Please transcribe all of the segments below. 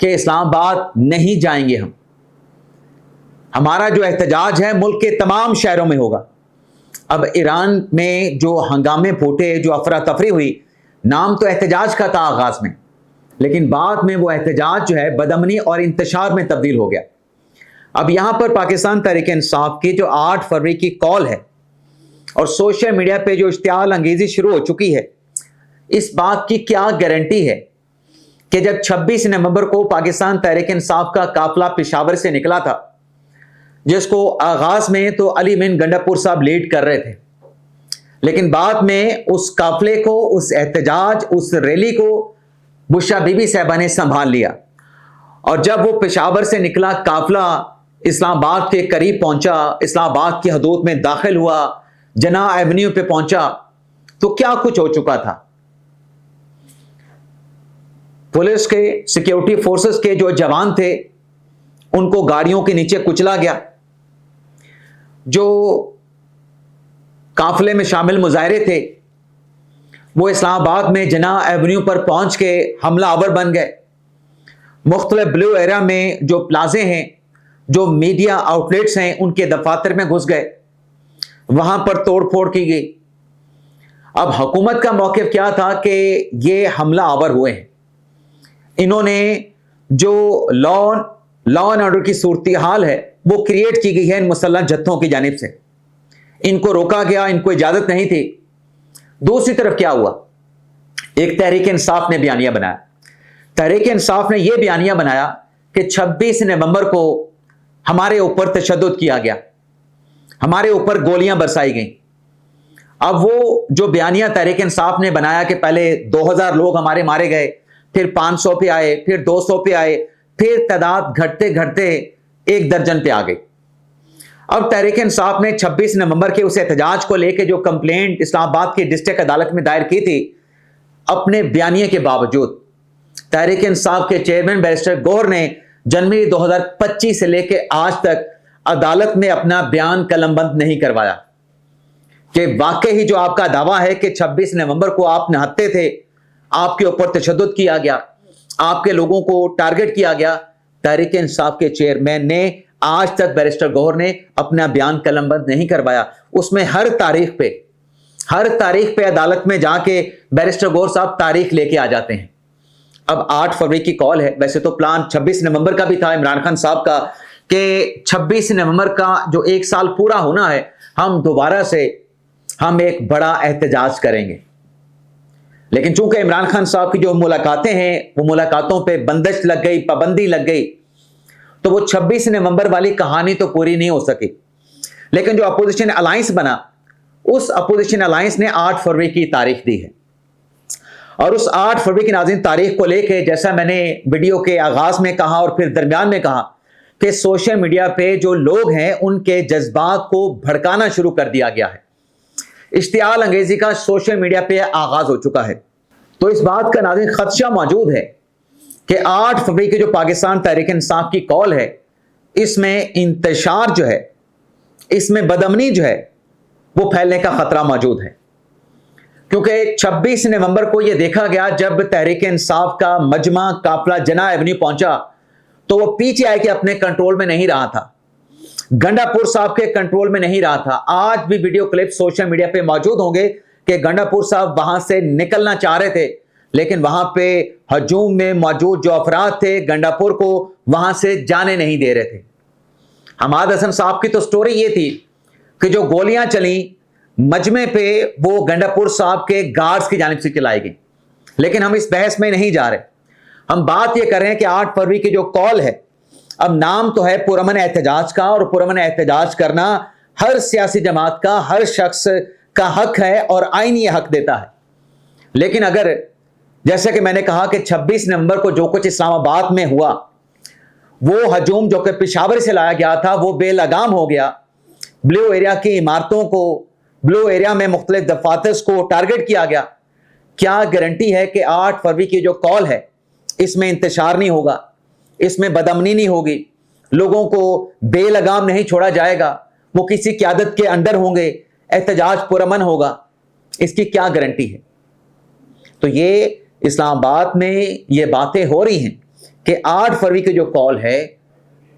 کہ اسلام آباد نہیں جائیں گے ہمارا جو احتجاج ہے ملک کے تمام شہروں میں ہوگا۔ اب ایران میں جو ہنگامے پھوٹے، جو افراتفری ہوئی، نام تو احتجاج کا تھا آغاز میں، لیکن بعد میں وہ احتجاج جو ہے بدامنی اور انتشار میں تبدیل ہو گیا۔ اب یہاں پر پاکستان تحریک انصاف کی جو 8 فروری کی کال ہے اور سوشل میڈیا پہ جو اشتعال انگیزی شروع ہو چکی ہے، اس بات کی کیا گارنٹی ہے کہ جب 26 نومبر کو پاکستان تحریک انصاف کا قافلہ پشاور سے نکلا تھا، جس کو آغاز میں تو علی مین گنڈاپور صاحب لیڈ کر رہے تھے، لیکن بعد میں اس قافلے کو، اس احتجاج، اس ریلی کو بشرا بی بی صاحبہ نے سنبھال لیا، اور جب وہ پشاور سے نکلا قافلہ اسلام آباد کے قریب پہنچا، اسلام آباد کی حدود میں داخل ہوا، جناح ایونیو پہ پہنچا، تو کیا کچھ ہو چکا تھا۔ پولیس کے، سیکیورٹی فورسز کے جو جوان تھے ان کو گاڑیوں کے نیچے کچلا گیا، جو قافلے میں شامل مظاہرے تھے وہ اسلام آباد میں جناح ایونیو پر پہنچ کے حملہ آور بن گئے۔ مختلف بلو ایریا میں جو پلازے ہیں، جو میڈیا آؤٹ لیٹس ہیں، ان کے دفاتر میں گھس گئے، وہاں پر توڑ پھوڑ کی گئی۔ اب حکومت کا موقف کیا تھا کہ یہ حملہ آور ہوئے ہیں، انہوں نے جو لا اینڈ آرڈر کی صورتحال ہے وہ کریٹ کی گئی ہے ان مسلح جتھوں کی جانب سے، ان کو روکا گیا، ان کو اجازت نہیں تھی۔ دوسری طرف کیا ہوا، ایک تحریک انصاف نے بیانیہ بنایا۔ تحریک انصاف نے یہ بیانیہ بنایا کہ 26 نومبر کو ہمارے اوپر تشدد کیا گیا، ہمارے اوپر گولیاں برسائی گئیں۔ اب وہ جو بیانیہ تحریک انصاف نے بنایا کہ پہلے 2000 لوگ ہمارے مارے گئے، پھر 500 پہ آئے، پھر 200 پہ آئے، پھر تعداد گھٹتے گھٹتے 1 درجن پہ آ گئی۔ اب تحریک انصاف نے 26 نومبر کے اس احتجاج کو لے کے جو کمپلینٹ اسلام آباد کی ڈسٹرکٹ عدالت میں دائر کی تھی، اپنے بیانیے کے باوجود تحریک انصاف کے چیئرمین بیرسٹر گوہر نے جنوری 2025 سے لے کے آج تک عدالت میں اپنا بیان قلم بند نہیں کروایا کہ واقعی جو آپ کا دعویٰ ہے کہ 26 نومبر کو آپ نہتے تھے، آپ کے اوپر تشدد کیا گیا، آپ کے لوگوں کو ٹارگٹ کیا گیا۔ تحریک انصاف کے چیئرمین نے آج تک بیرسٹر گوہر نے اپنا بیان قلم بند نہیں کروایا۔ اس میں ہر تاریخ پہ عدالت میں جا کے بیرسٹر گوہر صاحب تاریخ لے کے آ جاتے ہیں۔ اب 8 فروری کی کال ہے، ویسے تو پلان 26 نومبر کا بھی تھا عمران خان صاحب کا کہ 26 نومبر کا جو 1 سال پورا ہونا ہے، ہم دوبارہ سے ایک بڑا احتجاج کریں گے، لیکن چونکہ عمران خان صاحب کی جو ملاقاتیں ہیں وہ ملاقاتوں پہ بندش لگ گئی، پابندی لگ گئی، تو وہ 26 نومبر والی کہانی تو پوری نہیں ہو سکی۔ لیکن جو اپوزیشن الائنس بنا، اس اپوزیشن الائنس نے 8 فروری کی تاریخ دی ہے، اور اس 8 فروری کی ناظرین تاریخ کو لے کے جیسا میں نے ویڈیو کے آغاز میں کہا اور پھر درمیان میں کہا کہ سوشل میڈیا پہ جو لوگ ہیں ان کے جذبات کو بھڑکانا شروع کر دیا گیا ہے، اشتعال انگیزی کا سوشل میڈیا پہ آغاز ہو چکا ہے۔ تو اس بات کا ناظرین خدشہ موجود ہے کہ 8 فروری کی جو پاکستان تحریک انصاف کی کال ہے، اس میں انتشار جو ہے، اس میں بدامنی جو ہے وہ پھیلنے کا خطرہ موجود ہے، کیونکہ 26 نومبر کو یہ دیکھا گیا جب تحریک انصاف کا مجمع قافلہ جناح ایونیو پہنچا تو وہ پیچھے آئے کہ اپنے کنٹرول میں نہیں رہا تھا، گنڈاپور صاحب کے کنٹرول میں نہیں رہا تھا۔ آج بھی ویڈیو کلپ سوشل میڈیا پہ موجود ہوں گے کہ گنڈاپور صاحب وہاں سے نکلنا چاہ رہے تھے، لیکن وہاں پہ ہجوم میں موجود جو افراد تھے گنڈاپور کو وہاں سے جانے نہیں دے رہے تھے۔ حماد حسن صاحب کی تو سٹوری یہ تھی کہ جو گولیاں چلیں مجمع پہ وہ گنڈاپور صاحب کے گارڈز کی جانب سے چلائی گئیں، لیکن ہم اس بحث میں نہیں جا رہے۔ ہم بات یہ کر رہے ہیں کہ 8 فروری کی جو کال ہے، اب نام تو ہے پرامن احتجاج کا، اور پرامن احتجاج کرنا ہر سیاسی جماعت کا، ہر شخص کا حق ہے اور آئین یہ حق دیتا ہے، لیکن اگر جیسے کہ میں نے کہا کہ 26 نومبر کو جو کچھ اسلام آباد میں ہوا، وہ ہجوم جو کہ پشاور سے لایا گیا تھا وہ بے لگام ہو گیا، بلو ایریا کی عمارتوں کو، بلو ایریا میں مختلف دفاتر کو ٹارگٹ کیا گیا، کیا گارنٹی ہے کہ 8 فروری کی جو کال ہے اس میں انتشار نہیں ہوگا، اس میں بدامنی نہیں ہوگی، لوگوں کو بے لگام نہیں چھوڑا جائے گا، وہ کسی قیادت کے انڈر ہوں گے، احتجاج پرامن ہوگا، اس کی کیا گارنٹی ہے؟ تو یہ اسلام آباد میں یہ باتیں ہو رہی ہیں کہ 8 فروری کی جو کال ہے،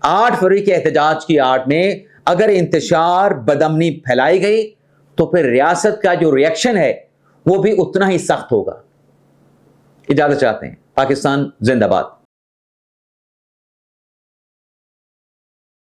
8 فروری کے احتجاج کی آڑ میں اگر انتشار بدامنی پھیلائی گئی تو پھر ریاست کا جو ریئیکشن ہے وہ بھی اتنا ہی سخت ہوگا۔ اجازت چاہتے ہیں۔ پاکستان زندہ باد۔